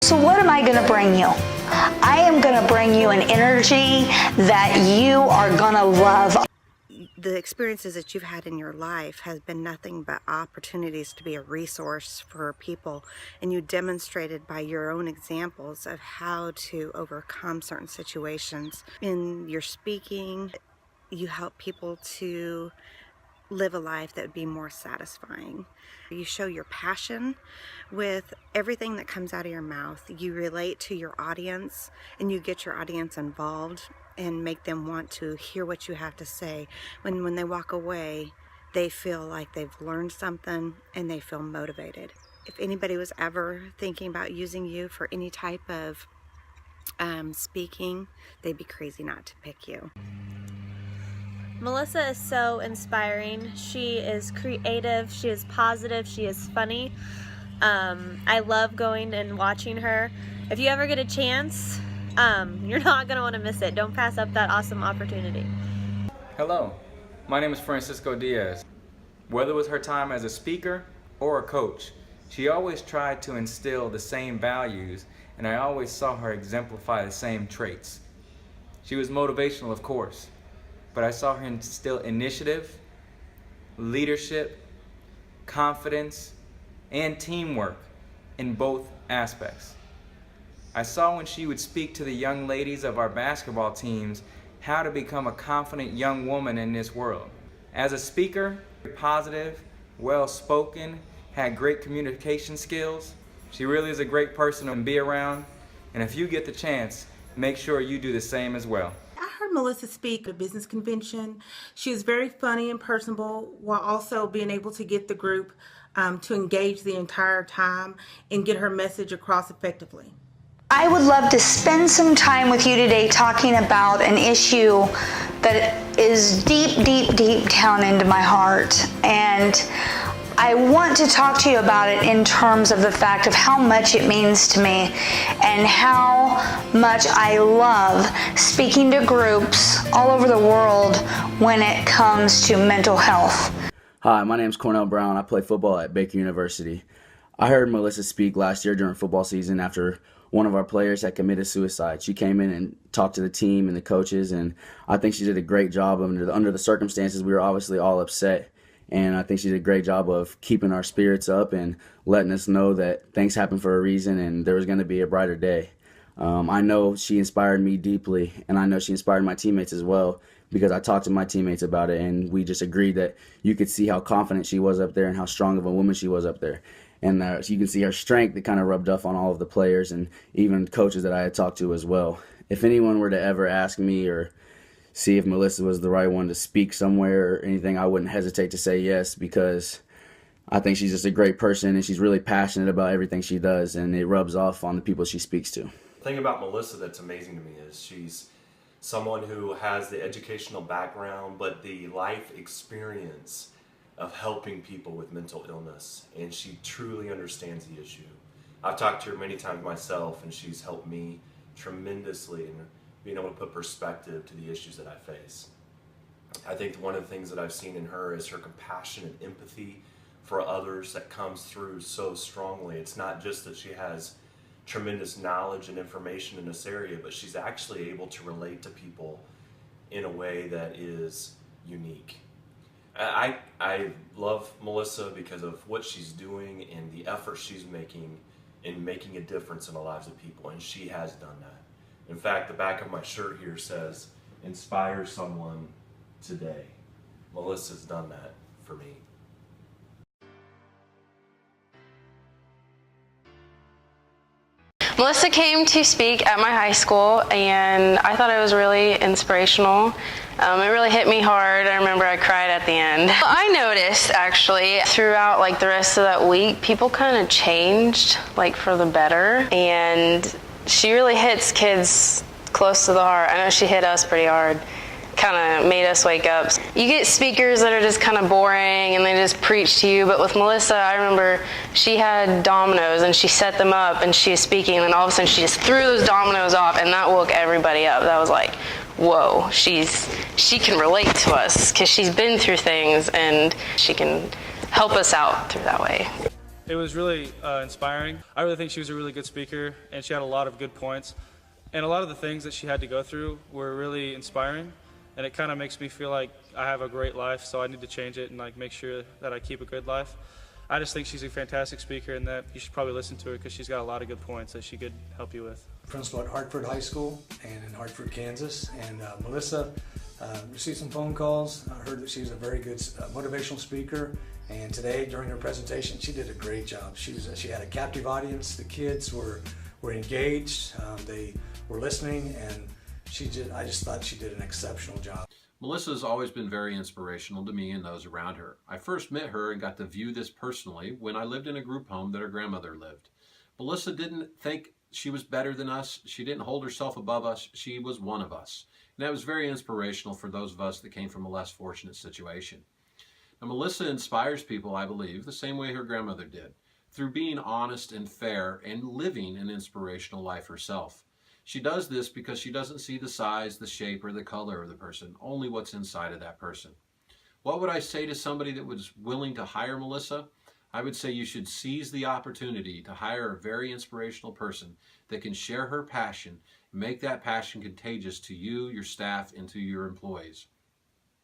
So what am I going to bring you? I am going to bring you an energy that you are going to love. The experiences that you've had in your life has been nothing but opportunities to be a resource for people, and you demonstrated by your own examples of how to overcome certain situations. In your speaking, you help people to live a life that would be more satisfying. You show your passion with everything that comes out of your mouth. You relate to your audience, and you get your audience involved and make them want to hear what you have to say. When they walk away, they feel like they've learned something and they feel motivated. If anybody was ever thinking about using you for any type of speaking, they'd be crazy not to pick you. Melissa is so inspiring. She is creative, she is positive, she is funny. I love going and watching her. If you ever get a chance, you're not going to want to miss it. Don't pass up that awesome opportunity. Hello, my name is Francisco Diaz. Whether it was her time as a speaker or a coach, she always tried to instill the same values, and I always saw her exemplify the same traits. She was motivational, of course, but I saw her instill initiative, leadership, confidence, and teamwork in both aspects. I saw when she would speak to the young ladies of our basketball teams how to become a confident young woman in this world. As a speaker, positive, well-spoken, had great communication skills. She really is a great person to be around, and if you get the chance, make sure you do the same as well. I heard Melissa speak at a business convention. She is very funny and personable, while also being able to get the group to engage the entire time and get her message across effectively. I would love to spend some time with you today talking about an issue that is deep, deep, deep down into my heart. And I want to talk to you about it in terms of the fact of how much it means to me and how much I love speaking to groups all over the world when it comes to mental health. Hi, my name is Cornell Brown. I play football at Baker University. I heard Melissa speak last year during football season after one of our players had committed suicide. She came in and talked to the team and the coaches, and I think she did a great job. Under the circumstances, we were obviously all upset, and I think she did a great job of keeping our spirits up and letting us know that things happen for a reason and there was going to be a brighter day. I know she inspired me deeply, and I know she inspired my teammates as well, because I talked to my teammates about it, and we just agreed that you could see how confident she was up there and how strong of a woman she was up there. And you can see her strength that kind of rubbed off on all of the players and even coaches that I had talked to as well. If anyone were to ever ask me or see if Melissa was the right one to speak somewhere or anything, I wouldn't hesitate to say yes, because I think she's just a great person and she's really passionate about everything she does, and it rubs off on the people she speaks to. The thing about Melissa that's amazing to me is she's someone who has the educational background but the life experience of helping people with mental illness, and she truly understands the issue. I've talked to her many times myself, and she's helped me tremendously in being able to put perspective to the issues that I face. I think one of the things that I've seen in her is her compassion and empathy for others that comes through so strongly. It's not just that she has tremendous knowledge and information in this area, but she's actually able to relate to people in a way that is unique. I love Melissa because of what she's doing and the effort she's making in making a difference in the lives of people, and she has done that. In fact, the back of my shirt here says, "Inspire someone today." Melissa's done that for me. Melissa came to speak at my high school, and I thought it was really inspirational. It really hit me hard. I remember I cried at the end. I noticed actually throughout the rest of that week, people kind of changed for the better, and she really hits kids close to the heart. I know she hit us pretty hard. Kind of made us wake up. You get speakers that are just kind of boring and they just preach to you, but with Melissa, I remember she had dominoes and she set them up and she was speaking, and then all of a sudden she just threw those dominoes off, and that woke everybody up. That was like, whoa, she can relate to us because she's been through things and she can help us out through that way. It was really inspiring. I really think she was a really good speaker, and she had a lot of good points. And a lot of the things that she had to go through were really inspiring, and it kind of makes me feel like I have a great life, so I need to change it and like make sure that I keep a good life. I just think she's a fantastic speaker, and that you should probably listen to her because she's got a lot of good points that she could help you with. Principal at Hartford High School and in Hartford, Kansas. And Melissa received some phone calls. I heard that she's a very good motivational speaker. And today, during her presentation, she did a great job. She had a captive audience. The kids were engaged. They were listening, and I just thought she did an exceptional job. Melissa's always been very inspirational to me and those around her. I first met her and got to view this personally when I lived in a group home that her grandmother lived. Melissa didn't think she was better than us. She didn't hold herself above us. She was one of us. And that was very inspirational for those of us that came from a less fortunate situation. Now, Melissa inspires people, I believe, the same way her grandmother did, through being honest and fair and living an inspirational life herself. She does this because she doesn't see the size, the shape, or the color of the person, only what's inside of that person. What would I say to somebody that was willing to hire Melissa? I would say you should seize the opportunity to hire a very inspirational person that can share her passion and make that passion contagious to you, your staff, and to your employees.